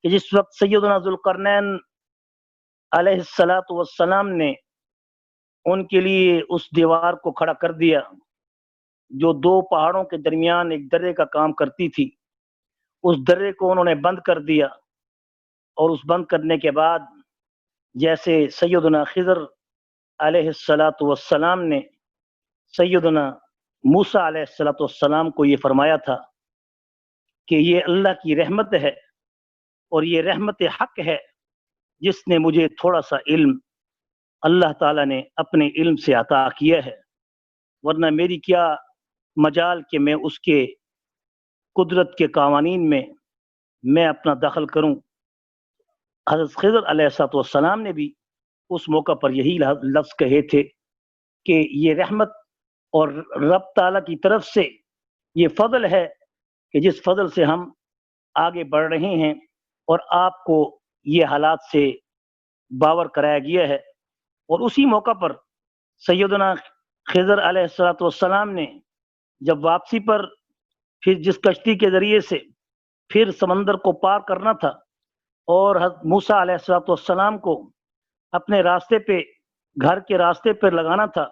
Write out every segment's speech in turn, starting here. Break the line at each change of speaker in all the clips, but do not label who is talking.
کہ جس وقت سیدنا ذوالقرنین علیہ الصلاۃ والسلام نے ان کے لیے اس دیوار کو کھڑا کر دیا جو دو پہاڑوں کے درمیان ایک درے کا کام کرتی تھی، اس درے کو انہوں نے بند کر دیا، اور اس بند کرنے کے بعد جیسے سیدنا خضر علیہ الصلاۃ والسلام نے سیدنا موسیٰ علیہ الصلاۃ والسلام کو یہ فرمایا تھا کہ یہ اللہ کی رحمت ہے اور یہ رحمت حق ہے جس نے مجھے تھوڑا سا علم اللہ تعالیٰ نے اپنے علم سے عطا کیا ہے، ورنہ میری کیا مجال کہ میں اس کے قدرت کے قوانین میں اپنا دخل کروں۔ حضرت خضر علیہ السلام نے بھی اس موقع پر یہی لفظ کہے تھے کہ یہ رحمت اور رب تعالیٰ کی طرف سے یہ فضل ہے کہ جس فضل سے ہم آگے بڑھ رہے ہیں اور آپ کو یہ حالات سے باور کرایا گیا ہے۔ اور اسی موقع پر سیدنا خضر علیہ السلام نے جب واپسی پر پھر جس کشتی کے ذریعے سے پھر سمندر کو پار کرنا تھا اور حضرت موسیٰ علیہ السلام کو اپنے راستے پہ گھر کے راستے پر لگانا تھا،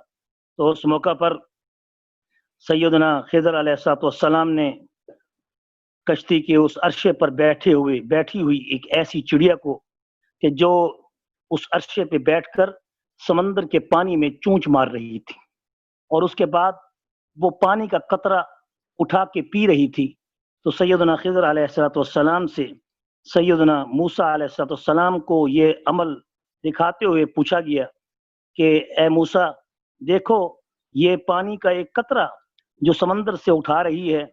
تو اس موقع پر سیدنا خضر علیہ السلام نے کشتی کے اس عرشے پر بیٹھی ہوئی ایک ایسی چڑیا کو کہ جو اس عرشے پہ بیٹھ کر سمندر کے پانی میں چونچ مار رہی تھی، اور اس کے بعد وہ پانی کا قطرہ اٹھا کے پی رہی تھی، تو سیدنا خضر علیہ السلام سے سیدنا موسیٰ علیہ السلام کو یہ عمل دکھاتے ہوئے پوچھا گیا کہ اے موسیٰ، دیکھو یہ پانی کا ایک قطرہ جو سمندر سے اٹھا رہی ہے،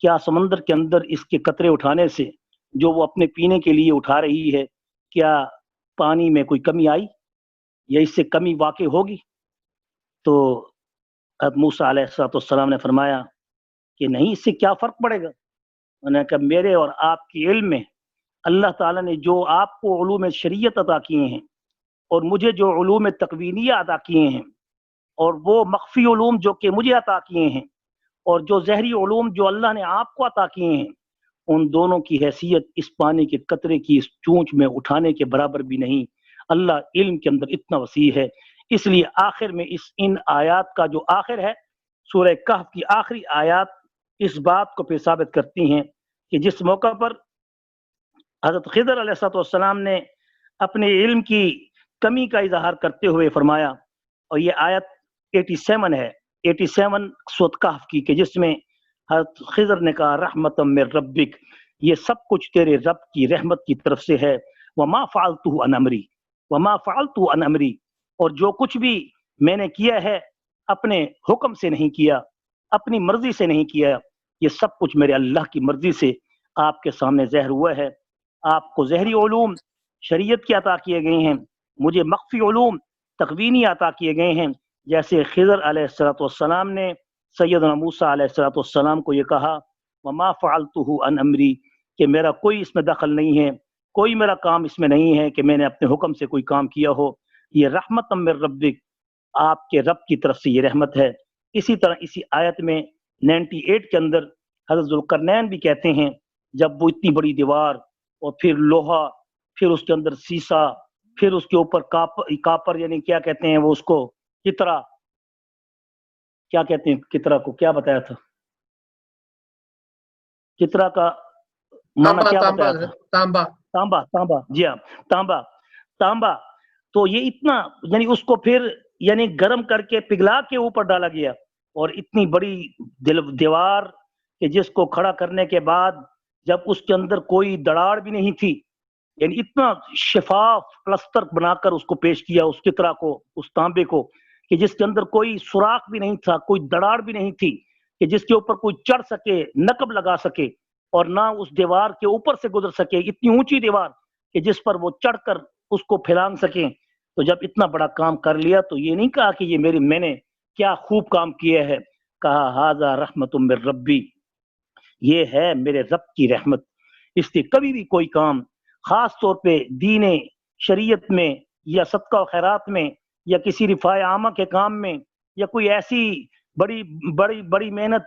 کیا سمندر کے اندر اس کے قطرے اٹھانے سے جو وہ اپنے پینے کے لیے اٹھا رہی ہے، کیا پانی میں کوئی کمی آئی یا اس سے کمی واقع ہوگی؟ تو اب موسیٰ علیہ السلام نے فرمایا کہ نہیں، اس سے کیا فرق پڑے گا؟ انہوں نے کہا میرے اور آپ کے علم میں اللہ تعالیٰ نے جو آپ کو علوم شریعت عطا کیے ہیں اور مجھے جو علوم تکوینیہ عطا کیے ہیں، اور وہ مخفی علوم جو کہ مجھے عطا کیے ہیں، اور جو ظاہری علوم جو اللہ نے آپ کو عطا کیے ہیں، ان دونوں کی حیثیت اس پانی کے قطرے کی اس چونچ میں اٹھانے کے برابر بھی نہیں۔ اللہ علم کے اندر اتنا وسیع ہے، اس لیے آخر میں ان آیات کا جو آخر ہے، سورہ کہف کی آخری آیات اس بات کو پہ ثابت کرتی ہیں کہ جس موقع پر حضرت خضر علیہ السلام نے اپنے علم کی کمی کا اظہار کرتے ہوئے فرمایا، اور یہ آیت 87 ہے، 87 سورۃ کہف کی، کہ جس میں حضرت خضر نے کہا رحمت من ربک، یہ سب کچھ تیرے رب کی رحمت کی طرف سے ہے، وما فعلتہ عن امری، وما فعلتہ عن امری، اور جو کچھ بھی میں نے کیا ہے اپنے حکم سے نہیں کیا، اپنی مرضی سے نہیں کیا، یہ سب کچھ میرے اللہ کی مرضی سے آپ کے سامنے ظاہر ہوا ہے۔ آپ کو ظاہری علوم شریعت کے عطا کیے گئے ہیں، مجھے مخفی علوم تکوینی عطا کیے گئے ہیں، جیسے خضر علیہ السلام نے سیدنا موسیٰ علیہ السلام کو یہ کہا وما فعلتہ عن امری، کہ میرا کوئی اس میں دخل نہیں ہے، کوئی میرا کام اس میں نہیں ہے کہ میں نے اپنے حکم سے کوئی کام کیا ہو، یہ رحمت من ربک، آپ کے رب کی طرف سے یہ رحمت ہے۔ اسی طرح اسی آیت میں 98 کے اندر حضرت ذوالقرنین بھی کہتے ہیں، جب وہ اتنی بڑی دیوار اور پھر لوہا، پھر اس کے اندر سیسا، پھر اس کے اوپر کاپر یعنی کیا کہتے ہیں وہ اس کو کترا، کیا کہتے ہیں کترا کو، کیا بتایا تھا کترا کا معنی کیا بتایا تھا؟ تانبا، تانبا، تانبا، جی ہاں، تانبا، تانبا، تو یہ اتنا یعنی اس کو پھر یعنی گرم کر کے پگھلا کے اوپر ڈالا گیا، اور اتنی بڑی دیوار کہ جس کو کھڑا کرنے کے بعد جب اس کے اندر کوئی دراڑ بھی نہیں تھی، یعنی اتنا شفاف پلستر بنا کر اس کو پیش کیا، اس کترا کو، اس تانبے کو، کہ جس کے اندر کوئی سوراخ بھی نہیں تھا، کوئی دراڑ بھی نہیں تھی کہ جس کے اوپر کوئی چڑھ سکے، نقب لگا سکے، اور نہ اس دیوار کے اوپر سے گزر سکے، اتنی اونچی دیوار کہ جس پر وہ چڑھ کر اس کو پھیلان سکیں۔ تو جب اتنا بڑا کام کر لیا تو یہ نہیں کہا کہ یہ میں نے کیا خوب کام کیا ہے، کہا ھذا رحمت من ربی، یہ ہے میرے رب کی رحمت۔ اس لیے کبھی بھی کوئی کام خاص طور پہ دین شریعت میں یا صدقہ و خیرات میں یا کسی رفاع عامہ کے کام میں یا کوئی ایسی بڑی محنت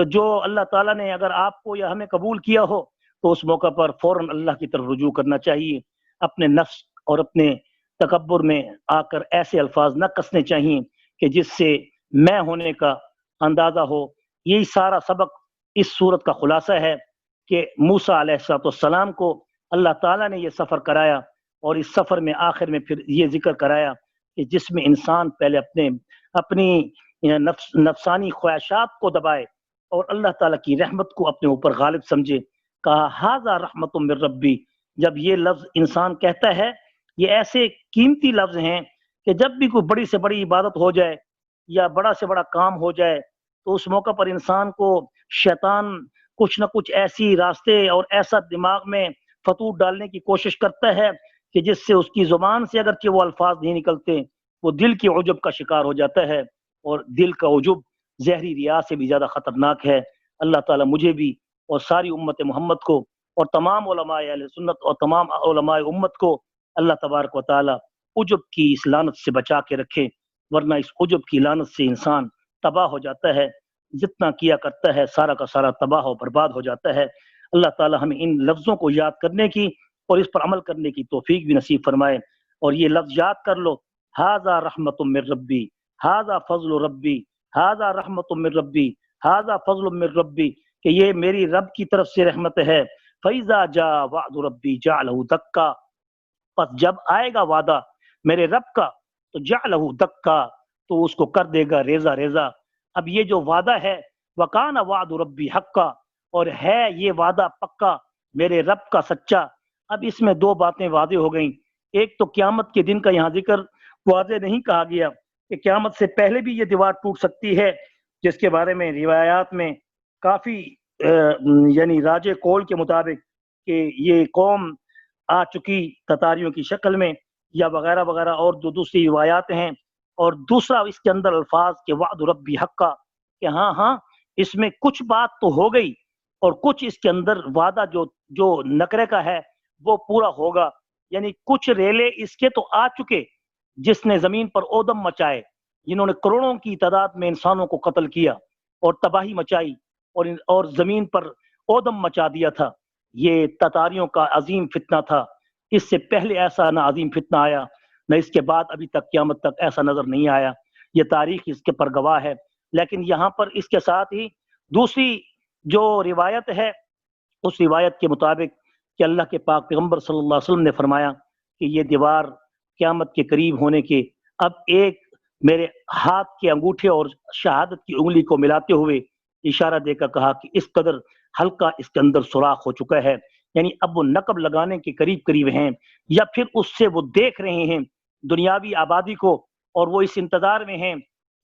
جو اللہ تعالیٰ نے اگر آپ کو یا ہمیں قبول کیا ہو، تو اس موقع پر فوراً اللہ کی طرف رجوع کرنا چاہیے. اپنے نفس اور اپنے تکبر میں آ کر ایسے الفاظ نہ کسنے چاہیے کہ جس سے میں ہونے کا اندازہ ہو. یہی سارا سبق اس صورت کا خلاصہ ہے کہ موسیٰ علیہ السلام کو اللہ تعالیٰ نے یہ سفر کرایا، اور اس سفر میں آخر میں پھر یہ ذکر کرایا کہ جس میں انسان پہلے اپنی نفسانی خواہشات کو دبائے اور اللہ تعالیٰ کی رحمت کو اپنے اوپر غالب سمجھے. کہا ھذا رحمت من ربی. جب یہ لفظ انسان کہتا ہے، یہ ایسے قیمتی لفظ ہیں کہ جب بھی کوئی بڑی سے بڑی عبادت ہو جائے یا بڑا سے بڑا کام ہو جائے تو اس موقع پر انسان کو شیطان کچھ نہ کچھ ایسی راستے اور ایسا دماغ میں فتوح ڈالنے کی کوشش کرتا ہے کہ جس سے اس کی زبان سے اگرچہ وہ الفاظ نہیں نکلتے، وہ دل کے عجب کا شکار ہو جاتا ہے، اور دل کا عجب زہری ریا سے بھی زیادہ خطرناک ہے. اللہ تعالیٰ مجھے بھی اور ساری امت محمد کو اور تمام علماء اہل سنت اور تمام علماء امت کو اللہ تبارک و تعالیٰ عجب کی اس لعنت سے بچا کے رکھے، ورنہ اس عجب کی لعنت سے انسان تباہ ہو جاتا ہے. جتنا کیا کرتا ہے سارا کا سارا تباہ و برباد ہو جاتا ہے. اللہ تعالیٰ ہمیں ان لفظوں کو یاد کرنے کی اور اس پر عمل کرنے کی توفیق بھی نصیب فرمائے. اور یہ لفظ یاد کر لو، ھذا رحمت من ربی، ھذا فضل ربی، ھذا رحمت من ربی، ھذا فضل من ربی، کہ یہ میری رب کی طرف سے رحمت ہے. فَإِذَا جَاءَ وَعْدُ رَبِّي جَعَلَهُ دَكَّا. پس جب آئے گا وعدہ میرے رب کا تو جعلہ دکا، تو اس کو کر دے گا ریزہ ریزہ. اب یہ جو وعدہ ہے وکان وعد ربی حقا، اور ہے یہ وعدہ پکا میرے رب کا سچا. اب اس میں دو باتیں واضح ہو گئیں. ایک تو قیامت کے دن کا یہاں ذکر واضح نہیں کہا گیا کہ قیامت سے پہلے بھی یہ دیوار ٹوٹ سکتی ہے، جس کے بارے میں روایات میں کافی یعنی راج قول کے مطابق کہ یہ قوم آ چکی تتاریوں کی شکل میں یا وغیرہ وغیرہ، اور جو دوسری روایات ہیں. اور دوسرا اس کے اندر الفاظ کہ وعد ربی حقا، کہ ہاں اس میں کچھ بات تو ہو گئی اور کچھ اس کے اندر وعدہ جو نکرے کا ہے وہ پورا ہوگا. یعنی کچھ ریلے اس کے تو آ چکے جس نے زمین پر اودم مچائے، جنہوں نے کروڑوں کی تعداد میں انسانوں کو قتل کیا اور تباہی مچائی اور زمین پر اودم مچا دیا تھا. یہ تتاریوں کا عظیم فتنہ تھا. اس سے پہلے ایسا نہ عظیم فتنہ آیا، نہ اس کے بعد ابھی تک قیامت تک ایسا نظر نہیں آیا. یہ تاریخ اس کے پر گواہ ہے. لیکن یہاں پر اس کے ساتھ ہی دوسری جو روایت ہے، اس روایت کے مطابق کہ اللہ کے پاک پیغمبر صلی اللہ علیہ وسلم نے فرمایا کہ یہ دیوار قیامت کے قریب ہونے کے اب ایک میرے ہاتھ کے انگوٹھے اور شہادت کی انگلی کو ملاتے ہوئے اشارہ دے کر کہا کہ اس قدر ہلکا اس کے اندر سوراخ ہو چکا ہے. یعنی اب وہ نقب لگانے کے قریب ہیں، یا پھر اس سے وہ دیکھ رہے ہیں دنیاوی آبادی کو، اور وہ اس انتظار میں ہیں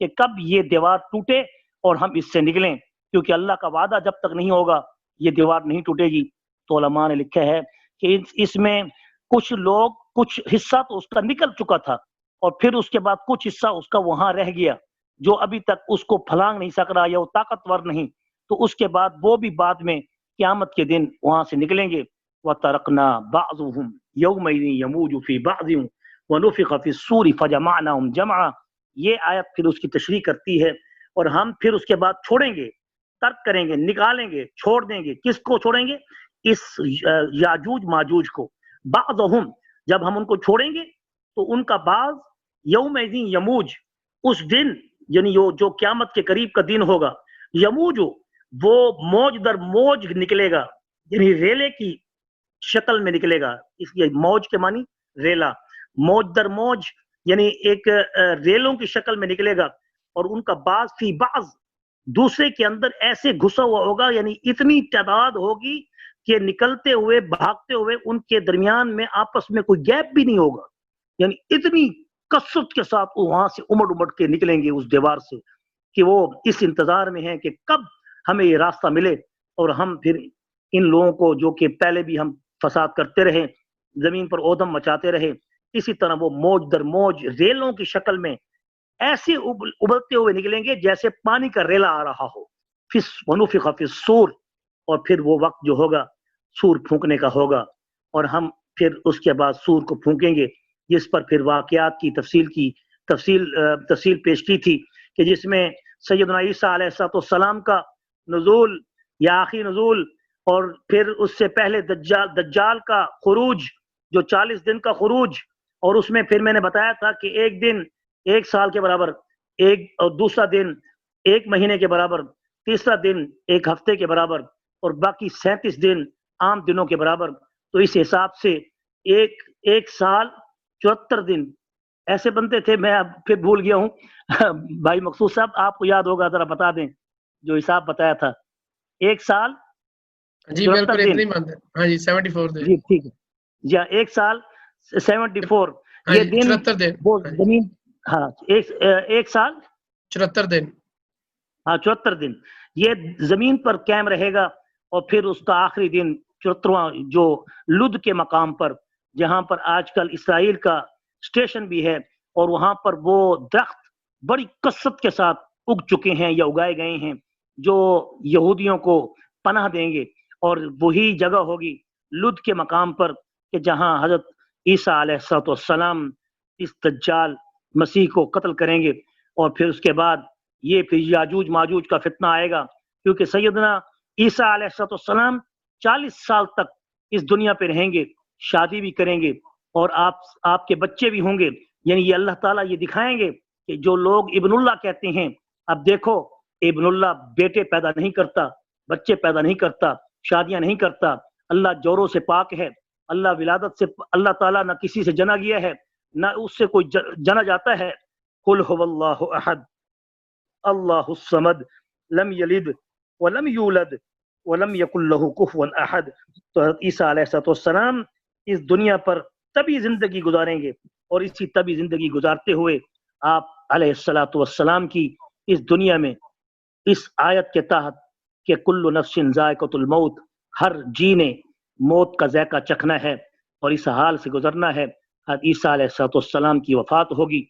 کہ کب یہ دیوار ٹوٹے اور ہم اس سے نکلیں، کیونکہ اللہ کا وعدہ جب تک نہیں ہوگا یہ دیوار نہیں ٹوٹے گی. تو علماء نے لکھا ہے کہ اس میں کچھ لوگ کچھ حصہ تو اس کا نکل چکا تھا، اور پھر اس کے بعد کچھ حصہ اس کا وہاں رہ گیا جو ابھی تک اس کو پھلانگ نہیں سک رہا یا وہ طاقتور نہیں. تو اس کے بعد وہ بھی بعد میں قیامت کے دن وہاں سے نکلیں گے. وَتَرَكْنَا بَعْضُهُمْ يَوْمَئِذٍ يَمُوجُ فِي بَعْضٍ وَنُفِخَ فِي الصُّورِ فَجَمَعْنَاهُمْ جَمْعًا. یہ آیت پھر اس کی تشریح کرتی ہے، اور ہم پھر اس کے بعد چھوڑیں گے، ترک کریں گے، نکالیں گے، چھوڑ دیں گے. کس کو چھوڑیں گے؟ اس یاجوج ماجوج کو. بعضهم، جب ہم ان کو چھوڑیں گے تو ان کا بعض یومئذ یموج، اس دن یعنی جو قیامت کے قریب کا دن ہوگا، یموج وہ موج در موج نکلے گا، یعنی ریلے کی شکل میں نکلے گا. اس لیے موج کے معنی ریلا، موج در موج یعنی ایک ریلوں کی شکل میں نکلے گا. اور ان کا بعض فی بعض، دوسرے کے اندر ایسے گھسا ہوا ہوگا، یعنی اتنی تعداد ہوگی کہ نکلتے ہوئے بھاگتے ہوئے ان کے درمیان میں آپس میں کوئی گیپ بھی نہیں ہوگا. یعنی اتنی کثرت کے ساتھ وہ وہاں سے امڑ کے نکلیں گے اس دیوار سے کہ وہ اس انتظار میں ہیں کہ کب ہمیں یہ راستہ ملے اور ہم پھر ان لوگوں کو جو کہ پہلے بھی ہم فساد کرتے رہے، زمین پر اودم مچاتے رہے، اسی طرح وہ موج در موج ریلوں کی شکل میں ایسے ابلتے ہوئے نکلیں گے جیسے پانی کا ریلا آ رہا ہو. وَنُفِخَ فِي الصُّورِ، اور پھر وہ وقت جو ہوگا سور پھونکنے کا ہوگا، اور ہم پھر اس کے بعد سور کو پھونکیں گے، جس پر پھر واقعات کی تفصیل پیش کی تھی کہ جس میں سیدنا عیسیٰ علیہ السلام کا نزول یا آخری نزول اور پھر اس سے پہلے دجال کا خروج، جو 40 دن کا خروج، اور اس میں پھر میں نے بتایا تھا کہ ایک دن 1 سال کے برابر، اور دوسرا دن 1 مہینے کے برابر، تیسرا دن 1 ہفتے کے برابر، اور باقی 37 دن عام دنوں کے برابر. تو اس حساب سے ایک سال 74 دن ایسے بنتے تھے. میں اب پھر بھول گیا ہوں. بھائی مقصود صاحب آپ کو یاد ہوگا، ذرا بتا دیں جو حساب بتایا تھا. 1 سال
جی
74
بالکل
دن.
اتنی مانتے ہیں. ہاں جی 74 دن.
جی ٹھیک ہے. جی ہاں 1 سال 74.
ہاں
یہ
جی
دن
74 دن.
وہ
ہاں جی
زمین، ہاں 1 سال
74 دن.
ہاں 74 دن یہ زمین پر قائم رہے گا. اور پھر اس کا آخری دن 74واں جو لد کے مقام پر، جہاں پر آج کل اسرائیل کا اسٹیشن بھی ہے، اور وہاں پر وہ درخت بڑی کثرت کے ساتھ اگ چکے ہیں یا اگائے گئے ہیں جو یہودیوں کو پناہ دیں گے. اور وہی جگہ ہوگی لد کے مقام پر کہ جہاں حضرت عیسیٰ علیہ السلام اس دجال مسیح کو قتل کریں گے. اور پھر اس کے بعد یہ پھر یاجوج ماجوج کا فتنہ آئے گا، کیونکہ سیدنا عیسیٰ علیہ السلام 40 سال تک اس دنیا پہ رہیں گے، شادی بھی کریں گے، اور آپ کے بچے بھی ہوں گے. یعنی یہ اللہ تعالیٰ یہ دکھائیں گے کہ جو لوگ ابن اللہ کہتے ہیں، اب دیکھو ابن اللہ بیٹے پیدا نہیں کرتا، بچے پیدا نہیں کرتا، شادیاں نہیں کرتا. اللہ جوروں سے پاک ہے. اللہ ولادت سے، اللہ تعالیٰ نہ کسی سے جنا گیا ہے، نہ اس سے کوئی جنا جاتا ہے. قل هو اللہ احد اللہ الصمد لم یلد ولم یولد ولم یکن له کفوا احد. تو حضرت عیسیٰ علیہ السلام اس دنیا پر تبھی زندگی گزاریں گے، اور اسی تبھی زندگی گزارتے ہوئے آپ علیہ السلام کی اس دنیا میں اس آیت کے تحت کہ کل نفس ذائقۃ الموت، ہر جی نے موت کا ذائقہ چکھنا ہے اور اس حال سے گزرنا ہے. حضرت عیسیٰ علیہ السلام کی وفات ہوگی،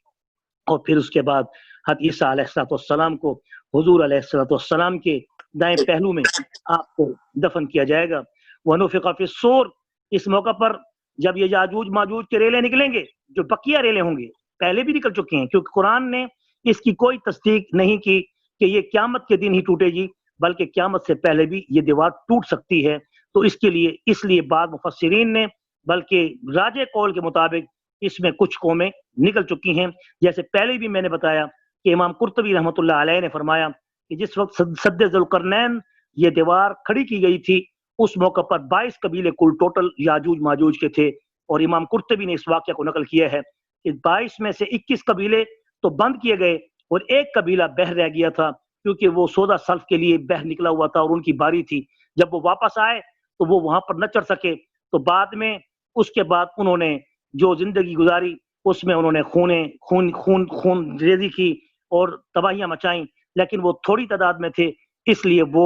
اور پھر اس کے بعد حضرت عیسیٰ علیہ السلام کو حضور علیہ السلام کے دائیں پہلو میں آپ کو دفن کیا جائے گا. وَنُفِخَ فِي الصُّورِ، اس موقع پر جب یہ یاجوج ماجوج کے ریلے نکلیں گے، جو بقیہ ریلے ہوں گے، پہلے بھی نکل چکے ہیں، کیونکہ قرآن نے اس کی کوئی تصدیق نہیں کی کہ یہ قیامت کے دن ہی ٹوٹے گی، بلکہ قیامت سے پہلے بھی یہ دیوار ٹوٹ سکتی ہے. تو اس لیے بعض مفسرین نے، بلکہ راجح قول کے مطابق اس میں کچھ قومیں نکل چکی ہیں. جیسے پہلے بھی میں نے بتایا کہ امام قرطبی رحمۃ اللہ علیہ نے فرمایا کہ جس وقت سد ذوالقرنین یہ دیوار کھڑی کی گئی تھی، اس موقع پر 22 قبیلے کل ٹوٹل یاجوج ماجوج کے تھے. اور امام قرطبی نے اس واقعہ کو نقل کیا ہے کہ 22 میں سے 21 قبیلے تو بند کیے گئے، اور ایک قبیلہ بہر رہ گیا تھا، کیونکہ وہ 14 سلف کے لیے بہر نکلا ہوا تھا اور ان کی باری تھی. جب وہ واپس آئے تو وہ وہاں پر نہ چڑھ سکے، تو بعد میں اس کے بعد انہوں نے جو زندگی گزاری اس میں انہوں نے خون ریزی کی اور تباہیاں مچائیں، لیکن وہ تھوڑی تعداد میں تھے، اس لیے وہ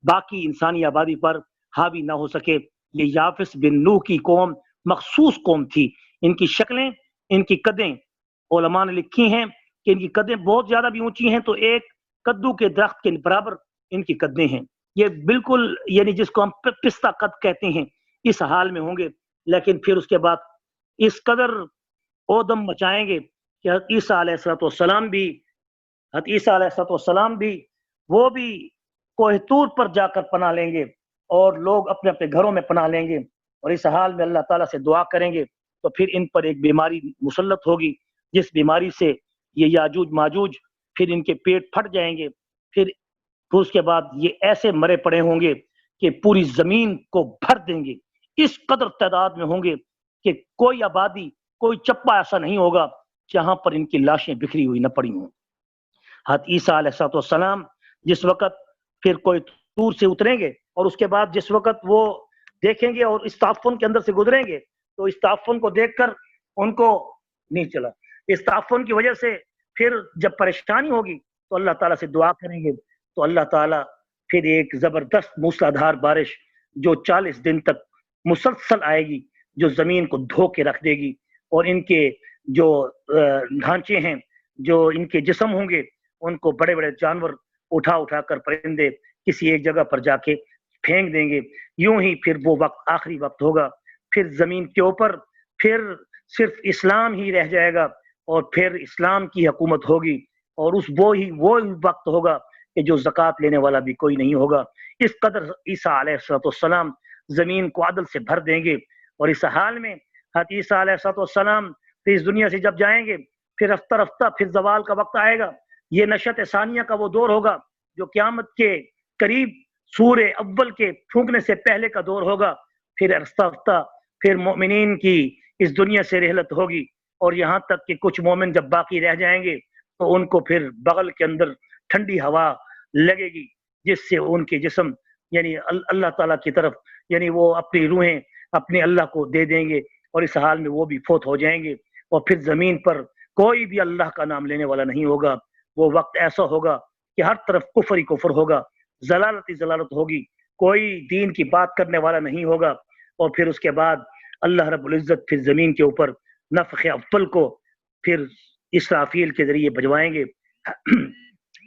باقی انسانی آبادی پر حاوی نہ ہو سکے. یہ یافس بن نوح کی قوم مخصوص قوم تھی. ان کی شکلیں، ان کی قدیں علماء نے لکھی ہیں کہ ان کی قدیں بہت زیادہ بھی اونچی ہیں، تو ایک کدو کے درخت کے برابر ان کی قدیں ہیں. یہ بالکل یعنی جس کو ہم پستہ قد کہتے ہیں، اس حال میں ہوں گے. لیکن پھر اس کے بعد اس قدر اودم مچائیں گے کہ حضرت عیسیٰ علیہ السلام بھی وہ بھی کوہ طور پر جا کر پناہ لیں گے، اور لوگ اپنے اپنے گھروں میں پناہ لیں گے، اور اس حال میں اللہ تعالیٰ سے دعا کریں گے. تو پھر ان پر ایک بیماری مسلط ہوگی، جس بیماری سے یہ یاجوج ماجوج پھر ان کے پیٹ پھٹ جائیں گے. پھر اس کے بعد یہ ایسے مرے پڑے ہوں گے کہ پوری زمین کو بھر دیں گے. اس قدر تعداد میں ہوں گے کہ کوئی آبادی، کوئی چپا ایسا نہیں ہوگا جہاں پر ان کی لاشیں بکھری ہوئی نہ پڑی ہوں. حضرت عیسیٰ علیہ السلام جس وقت پھر کوئی طور سے اتریں گے، اور اس کے بعد جس وقت وہ دیکھیں گے اور اس تعفن کے اندر سے گزریں گے، تو اس تعفن کو دیکھ کر ان کو نہیں چلا. اس تعفن کی وجہ سے پھر جب پریشانی ہوگی تو اللہ تعالیٰ سے دعا کریں گے، تو اللہ تعالیٰ پھر ایک زبردست موسلادھار بارش جو 40 دن تک مسلسل آئے گی، جو زمین کو دھو کے رکھ دے گی، اور ان کے جو ڈھانچے ہیں، جو ان کے جسم ہوں گے، ان کو بڑے بڑے جانور اٹھا کر پرندے کسی ایک جگہ پر جا کے پھینک دیں گے. یوں ہی پھر وہ وقت آخری وقت ہوگا. پھر زمین کے اوپر پھر صرف اسلام ہی رہ جائے گا، اور پھر اسلام کی حکومت ہوگی. اور وہ وقت ہوگا کہ جو زکات لینے والا بھی کوئی نہیں ہوگا۔ اس قدر عیسیٰ علیہ السلام زمین کو عدل سے بھر دیں گے، اور اس حال میں حضرت عیسیٰ علیہ السلام اس دنیا سے جب جائیں گے، پھر رفتہ رفتہ پھر زوال کا وقت آئے گا۔ یہ نشأت ثانیہ کا وہ دور ہوگا جو قیامت کے قریب سور اول کے پھونکنے سے پہلے کا دور ہوگا۔ پھر رفتہ رفتہ پھر مومنین کی اس دنیا سے رحلت ہوگی، اور یہاں تک کہ کچھ مومن جب باقی رہ جائیں گے تو ان کو پھر بغل کے اندر ٹھنڈی ہوا لگے گی، جس سے ان کے جسم یعنی اللہ تعالیٰ کی طرف یعنی وہ اپنی روحیں اپنے اللہ کو دے دیں گے، اور اس حال میں وہ بھی فوت ہو جائیں گے، اور پھر زمین پر کوئی بھی اللہ کا نام لینے والا نہیں ہوگا۔ وہ وقت ایسا ہوگا کہ ہر طرف کفر ہی کفر ہوگا، ضلالت ہی ضلالت ہوگی، کوئی دین کی بات کرنے والا نہیں ہوگا۔ اور پھر اس کے بعد اللہ رب العزت پھر زمین کے اوپر نفخ اول کو پھر اسرافیل کے ذریعے بجوائیں گے۔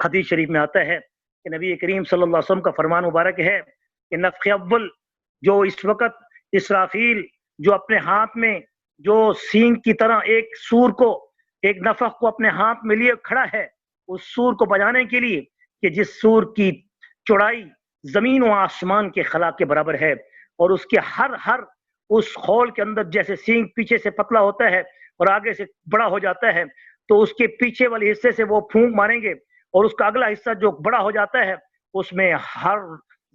حدیث شریف میں آتا ہے کہ نبی کریم صلی اللہ علیہ وسلم کا فرمان مبارک ہے کہ نفخ اول جو اس وقت اسرافیل جو اپنے ہاتھ میں جو سینگ کی طرح ایک سور کو ایک نفخ کو اپنے ہاتھ میں لیے کھڑا ہے، اس سور کو بجانے کے لیے کہ جس سور کی چوڑائی زمین و آسمان کے خلا کے برابر ہے، اور اس کے ہر اس خول کے اندر جیسے سینگ پیچھے سے پتلا ہوتا ہے اور آگے سے بڑا ہو جاتا ہے، تو اس کے پیچھے والے حصے سے وہ پھونک ماریں گے، اور اس کا اگلا حصہ جو بڑا ہو جاتا ہے اس میں ہر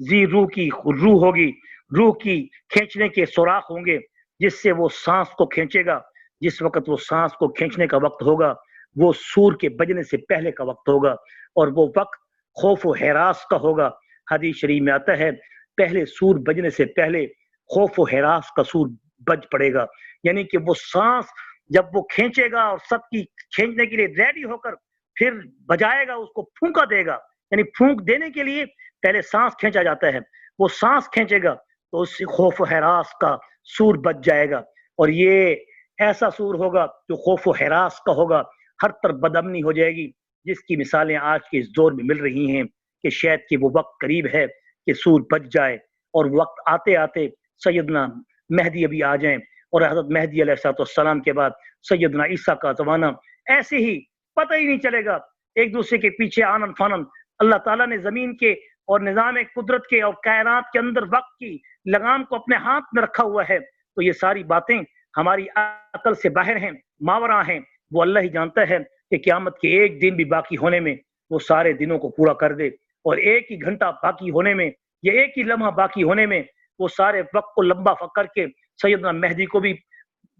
ذی روح کی روح ہوگی، روح کی کھینچنے کے سوراخ ہوں گے، جس سے وہ سانس کو کھینچے گا۔ جس وقت وہ سانس کو کھینچنے کا وقت ہوگا وہ سور کے بجنے سے پہلے کا وقت ہوگا، اور وہ وقت خوف و ہراس کا ہوگا۔ حدیث شریف میں آتا ہے پہلے سور بجنے سے پہلے خوف و ہراس کا سور بج پڑے گا، یعنی کہ وہ سانس جب وہ کھینچے گا اور سب کی کھینچنے کے لیے ریڈی ہو کر پھر بجائے گا، اس کو پھونکا دے گا، یعنی پھونک دینے کے لیے پہلے سانس کھینچا جاتا ہے، وہ سانس کھینچے گا تو اس سے خوف و ہراس کا سور بج جائے گا، اور یہ ایسا سور ہوگا جو خوف و ہراس کا ہوگا، ہر طرف بدامنی ہو جائے گی، جس کی مثالیں آج کے اس دور میں مل رہی ہیں کہ شاید کہ وہ وقت قریب ہے کہ سور بج جائے، اور وقت آتے آتے سیدنا مہدی ابھی آ جائیں، اور حضرت مہدی علیہ السلام کے بعد سیدنا عیسیٰ کا زمانہ ایسے ہی پتہ ہی نہیں چلے گا، ایک دوسرے کے پیچھے آنن فانن۔ اللہ تعالیٰ نے زمین کے اور نظام قدرت کے اور کائنات کے اندر وقت کی لگام کو اپنے ہاتھ میں رکھا ہوا ہے، تو یہ ساری باتیں ہماری عقل سے باہر ہیں، ماوراء ہیں۔ وہ اللہ ہی جانتا ہے کہ قیامت کے ایک دن بھی باقی ہونے میں وہ سارے دنوں کو پورا کر دے، اور ایک ہی گھنٹہ باقی ہونے میں یا ایک ہی لمحہ باقی ہونے میں وہ سارے وقت کو لمبا کر کے سیدنا مہدی کو بھی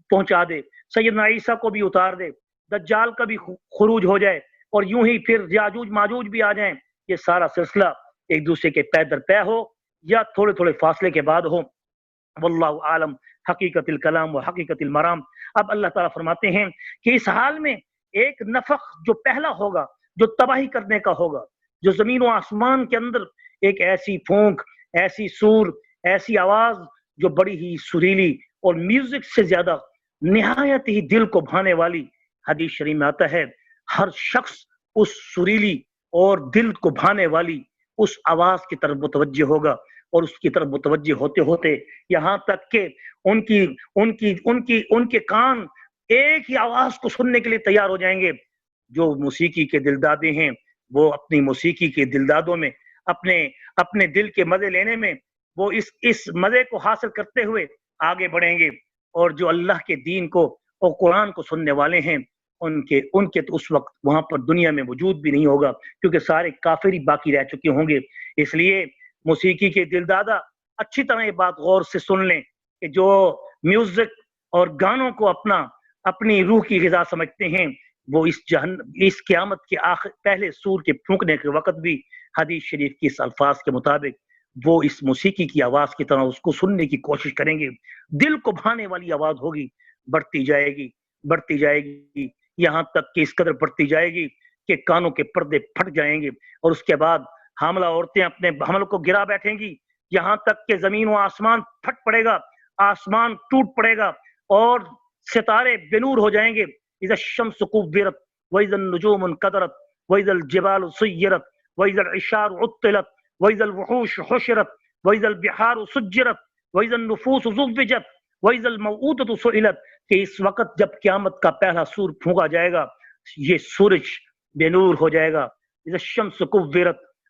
پہنچا دے، سیدنا عیسیٰ کو بھی اتار دے، دجال کا بھی خروج ہو جائے، اور یوں ہی پھر یاجوج ماجوج بھی آ جائیں۔ یہ سارا سلسلہ ایک دوسرے کے پے در پے ہو یا تھوڑے تھوڑے فاصلے کے بعد ہو، واللہ عالم حقیقت الکلام و حقیقت المرام۔ اب اللہ تعالیٰ فرماتے ہیں کہ اس حال میں ایک نفخ جو پہلا ہوگا جو تباہی کرنے کا ہوگا، جو زمین و آسمان کے اندر ایک ایسی پھونک، ایسی سور، ایسی آواز جو بڑی ہی سریلی اور میوزک سے زیادہ نہایت ہی دل کو بھانے والی۔ حدیث شریف میں آتا ہے ہر شخص اس سریلی اور دل کو بھانے والی اس آواز کی طرف متوجہ ہوگا، اور اس کی طرف متوجہ ہوتے ہوتے یہاں تک کہ ان کے کان ایک ہی آواز کو سننے کے لیے تیار ہو جائیں گے۔ جو موسیقی کے دلدادے ہیں وہ اپنی موسیقی کے دلدادوں میں اپنے دل کے مزے لینے میں وہ اس مزے کو حاصل کرتے ہوئے آگے بڑھیں گے، اور جو اللہ کے دین کو اور قرآن کو سننے والے ہیں ان کے تو اس وقت وہاں پر دنیا میں وجود بھی نہیں ہوگا، کیونکہ سارے کافر ہی باقی رہ چکے ہوں گے۔ اس لیے موسیقی کے دلدادہ اچھی طرح یہ بات غور سے سن لیں کہ جو میوزک اور گانوں کو اپنی روح کی غذا سمجھتے ہیں، وہ اس قیامت کے پہلے سور کے پھونکنے کے وقت بھی حدیث شریف کی اس الفاظ کے مطابق وہ اس موسیقی کی آواز کی طرح اس کو سننے کی کوشش کریں گے۔ دل کو بھانے والی آواز ہوگی، بڑھتی جائے گی یہاں تک کہ اس قدر بڑھتی جائے گی کہ کانوں کے پردے پھٹ جائیں گے، اور اس کے بعد حاملہ عورتیں اپنے حمل کو گرا بیٹھیں گی، یہاں تک کہ زمین و آسمان پھٹ پڑے گا، آسمان ٹوٹ پڑے گا، اور ستارے بے نور ہو جائیں گے۔ اذا الشمس كورت واذا النجوم انكدرت واذا الجبال سيرت واذا العشار عطلت واذا الوحوش حشرت واذا البحار سجرت واذا النفوس زوجت واذا الموءودة سئلت، کہ اس وقت جب قیامت کا پہلا سور پھونکا جائے گا یہ سورج بے نور ہو جائے گا۔ اذا الشمس كورت